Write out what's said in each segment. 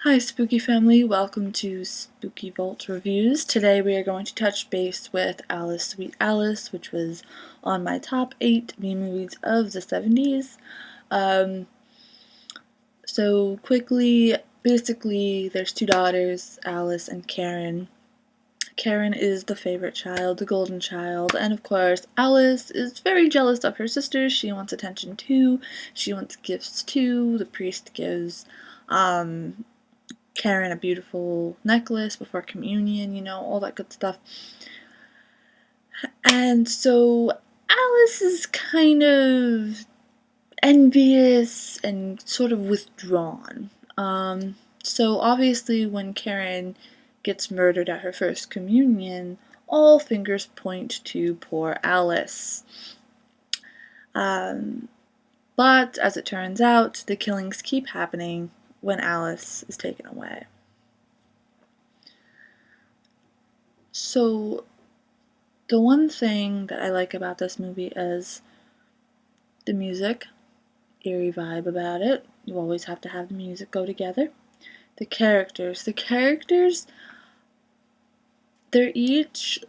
Hi Spooky Family, welcome to Spooky Vault Reviews. Today we are going to touch base with Alice Sweet Alice, which was on my top 8 B-movies of the 70s. So quickly, basically there's two daughters, Alice and Karen. Karen is the favorite child, the golden child, and of course Alice is very jealous of her sisters. She wants attention too, she wants gifts too. The priest gives Karen a beautiful necklace before communion, all that good stuff. And so Alice is kind of envious and sort of withdrawn. So obviously when Karen gets murdered at her first communion, all fingers point to poor Alice. But as it turns out, the killings keep happening when Alice is taken away. So the one thing that I like about this movie is the music, eerie vibe about it. You always have to have the music go together. The characters, they're each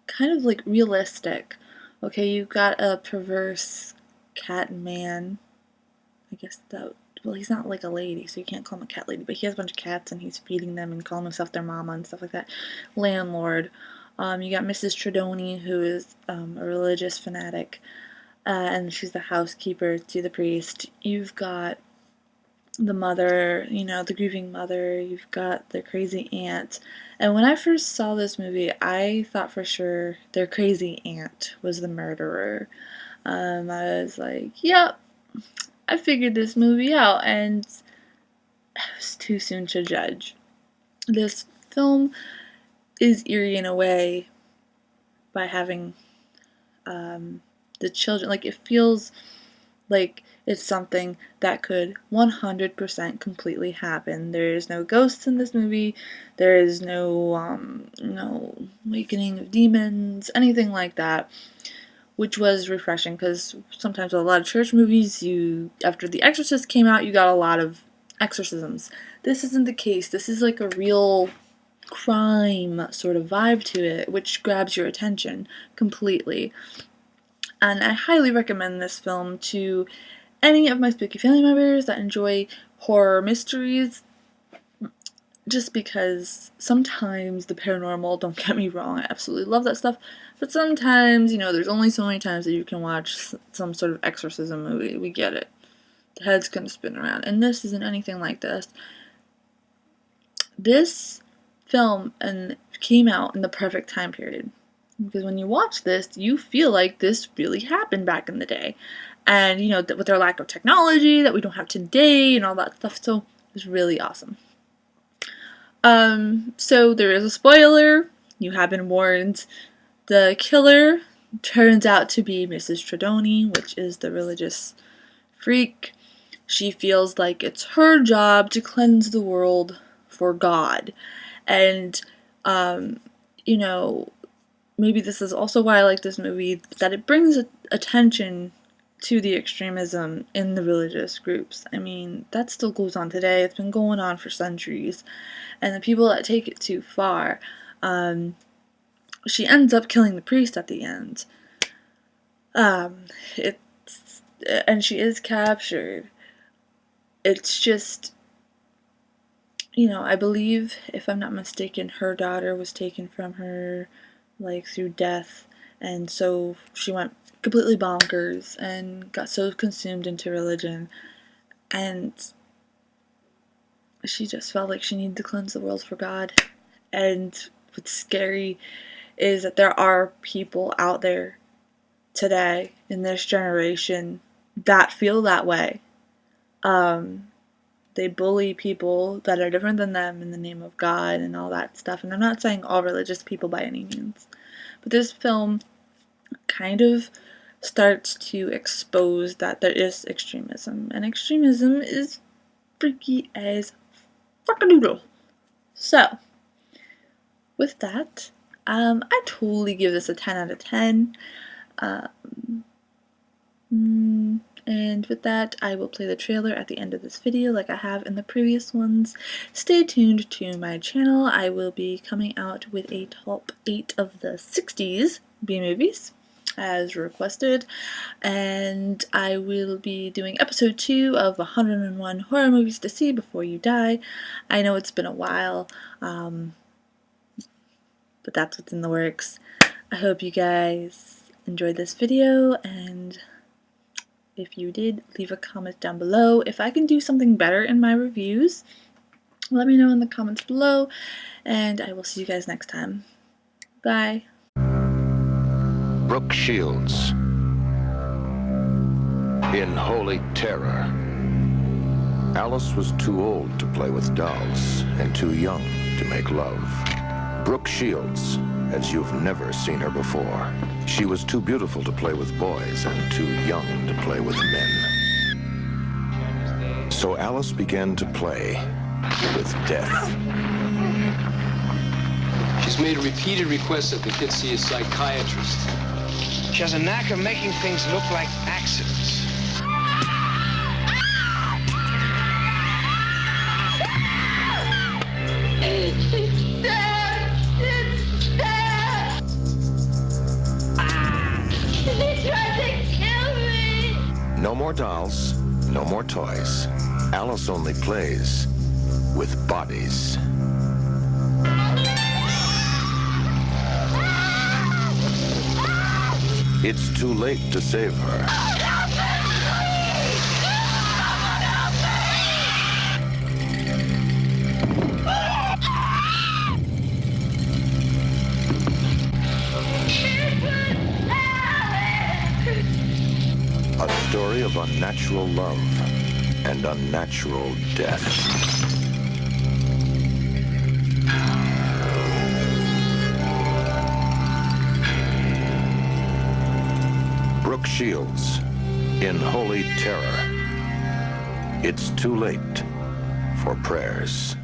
kind of like realistic. Okay, you've got a perverse cat man. Well, he's not like a lady, so you can't call him a cat lady, but he has a bunch of cats and he's feeding them and calling himself their mama and stuff like that. Landlord. You got Mrs. Tredoni, who is a religious fanatic, and she's the housekeeper to the priest. You've got the mother, the grieving mother. You've got the crazy aunt. And when I first saw this movie, I thought for sure their crazy aunt was the murderer. I was like, yep, I figured this movie out, and it was too soon to judge. This film is eerie in a way by having the children, like, it feels like it's something that could 100% completely happen. There is no ghosts in this movie. There is no awakening of demons, anything like that, which was refreshing because sometimes with a lot of church movies, after The Exorcist came out, you got a lot of exorcisms. This isn't the case. This is like a real crime sort of vibe to it, which grabs your attention completely. And I highly recommend this film to any of my spooky family members that enjoy horror mysteries, just because sometimes the paranormal, don't get me wrong, I absolutely love that stuff, but sometimes, there's only so many times that you can watch some sort of exorcism movie. We get it. The head's gonna spin around, and this isn't anything like this. This film came out in the perfect time period. Because when you watch this, you feel like this really happened back in the day. And, with our lack of technology that we don't have today and all that stuff, so it's really awesome. So there is a spoiler. You have been warned. The killer turns out to be Mrs. Tredoni, which is the religious freak. She feels like it's her job to cleanse the world for God. And, maybe this is also why I like this movie, that it brings attention to the extremism in the religious groups. I mean, that still goes on today. It's been going on for centuries. And the people that take it too far, she ends up killing the priest at the end. And she is captured. It's just, I believe, if I'm not mistaken, her daughter was taken from her through death, and so she went completely bonkers and got so consumed into religion, and she just felt like she needed to cleanse the world for God. And what's scary is that there are people out there today in this generation that feel that way. They bully people that are different than them in the name of God and all that stuff. And I'm not saying all religious people by any means. But this film kind of starts to expose that there is extremism. And extremism is freaky as fuck-a-doodle. So, with that, I totally give this a 10 out of 10. And with that, I will play the trailer at the end of this video like I have in the previous ones. Stay tuned to my channel. I will be coming out with a top 8 of the 60s B-movies as requested, and I will be doing episode 2 of 101 horror movies to see before you die. I know it's been a while, but that's what's in the works. I hope you guys enjoyed this video, and if you did, leave a comment down below. If I can do something better in my reviews, let me know in the comments below, and I will see you guys next time. Bye. Brooke Shields in Holy Terror. Alice was too old to play with dolls and too young to make love. Brooke Shields, as you've never seen her before. She was too beautiful to play with boys and too young to play with men. So Alice began to play with death. She's made repeated requests that the kid see a psychiatrist. She has a knack of making things look like accidents. It's dead! It's dead! He tried to kill me! No more dolls, no more toys. Alice only plays with bodies. It's too late to save her. A story of unnatural love and unnatural death. Brooke Shields in Holy Terror. It's too late for prayers.